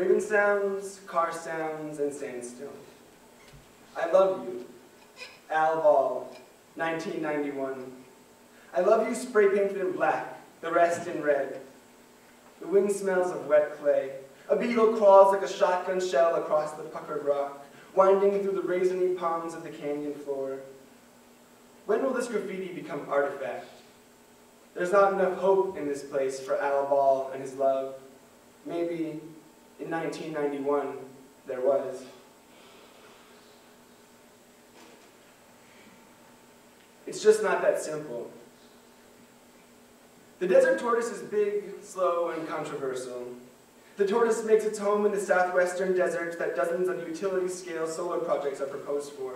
Raven sounds, car sounds, and sandstone. I love you, Al Ball, 1991. I love you spray painted in black, the rest in red. The wind smells of wet clay. A beetle crawls like a shotgun shell across the puckered rock, winding through the raisiny palms of the canyon floor. When will this graffiti become artifact? There's not enough hope in this place for Al Ball and his love. Maybe in 1991 there was. It's just not that simple. The desert tortoise is big, slow, and controversial. The tortoise makes its home in the southwestern desert that dozens of utility-scale solar projects are proposed for.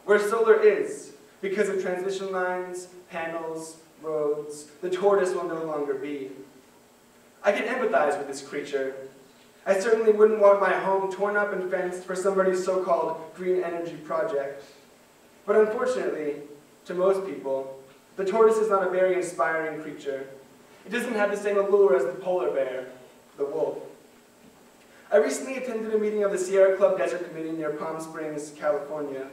Where solar is, because of transmission lines, panels, roads, the tortoise will no longer be. I can empathize with this creature. I certainly wouldn't want my home torn up and fenced for somebody's so-called green energy project. But unfortunately, to most people, the tortoise is not a very inspiring creature. It doesn't have the same allure as the polar bear, the wolf. I recently attended a meeting of the Sierra Club Desert Committee near Palm Springs, California.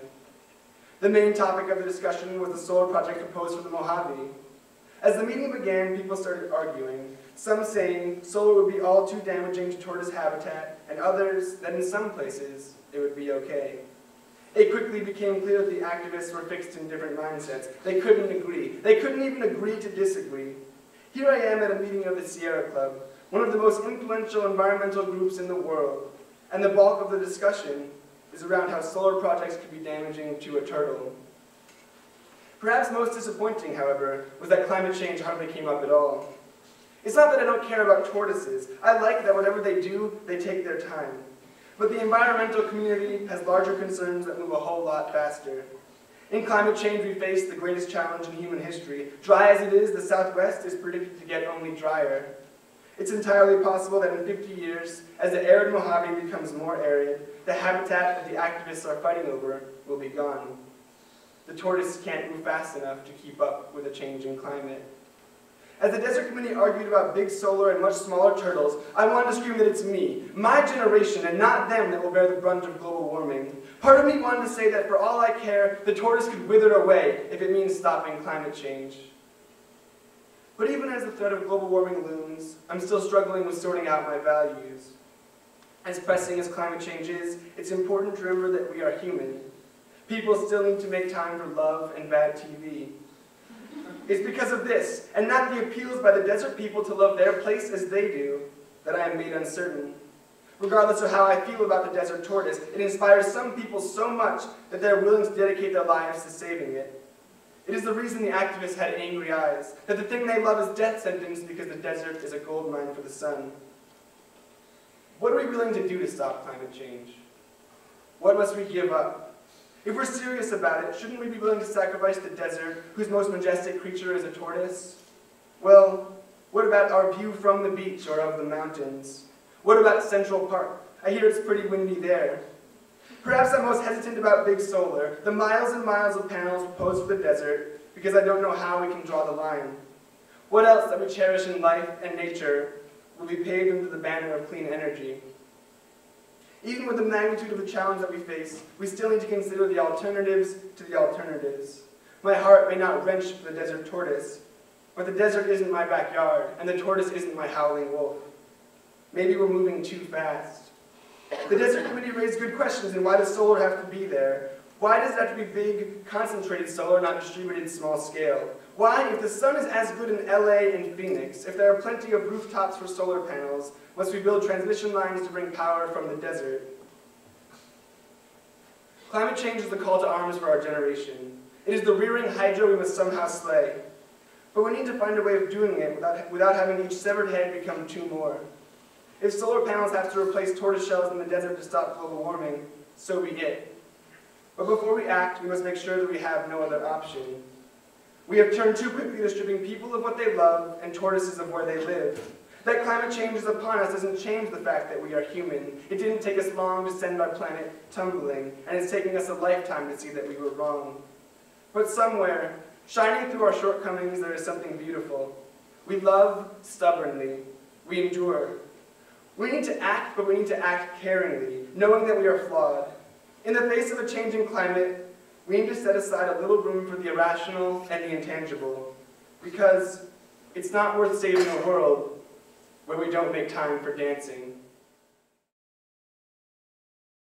The main topic of the discussion was the solar project proposed for the Mojave. As the meeting began, people started arguing, some saying solar would be all too damaging to tortoise habitat, and others that in some places it would be okay. It quickly became clear that the activists were fixed in different mindsets. They couldn't agree. They couldn't even agree to disagree. Here I am at a meeting of the Sierra Club, one of the most influential environmental groups in the world, and the bulk of the discussion is around how solar projects could be damaging to a turtle. Perhaps most disappointing, however, was that climate change hardly came up at all. It's not that I don't care about tortoises. I like that whatever they do, they take their time. But the environmental community has larger concerns that move a whole lot faster. In climate change, we face the greatest challenge in human history. Dry as it is, the Southwest is predicted to get only drier. It's entirely possible that in 50 years, as the arid Mojave becomes more arid, the habitat that the activists are fighting over will be gone. The tortoise can't move fast enough to keep up with a changing climate. As the Desert Committee argued about big solar and much smaller turtles, I wanted to scream that it's me, my generation, and not them that will bear the brunt of global warming. Part of me wanted to say that for all I care, the tortoise could wither away if it means stopping climate change. But even as the threat of global warming looms, I'm still struggling with sorting out my values. As pressing as climate change is, it's important to remember that we are human. People still need to make time for love and bad TV. It's because of this, and not the appeals by the desert people to love their place as they do, that I am made uncertain. Regardless of how I feel about the desert tortoise, it inspires some people so much that they're willing to dedicate their lives to saving it. It is the reason the activists had angry eyes, that the thing they love is death sentence because the desert is a gold mine for the sun. What are we willing to do to stop climate change? What must we give up? If we're serious about it, shouldn't we be willing to sacrifice the desert, whose most majestic creature is a tortoise? Well, what about our view from the beach or of the mountains? What about Central Park? I hear it's pretty windy there. Perhaps I'm most hesitant about big solar, the miles and miles of panels proposed for the desert, because I don't know how we can draw the line. What else that we cherish in life and nature will be paved under the banner of clean energy? Even with the magnitude of the challenge that we face, we still need to consider the alternatives to the alternatives. My heart may not wrench for the desert tortoise, but the desert isn't my backyard, and the tortoise isn't my howling wolf. Maybe we're moving too fast. The Desert Committee raised good questions in why does solar have to be there? Why does it have to be big, concentrated solar, not distributed small scale? Why, if the sun is as good in LA and Phoenix, if there are plenty of rooftops for solar panels, must we build transmission lines to bring power from the desert? Climate change is the call to arms for our generation. It is the rearing hydra we must somehow slay. But we need to find a way of doing it without having each severed head become two more. If solar panels have to replace tortoise shells in the desert to stop global warming, so be it. But before we act, we must make sure that we have no other option. We have turned too quickly to stripping people of what they love and tortoises of where they live. That climate change is upon us doesn't change the fact that we are human. It didn't take us long to send our planet tumbling, and it's taking us a lifetime to see that we were wrong. But somewhere, shining through our shortcomings, there is something beautiful. We love stubbornly. We endure. We need to act, but we need to act caringly, knowing that we are flawed. In the face of a changing climate, we need to set aside a little room for the irrational and the intangible, because it's not worth saving a world where we don't make time for dancing.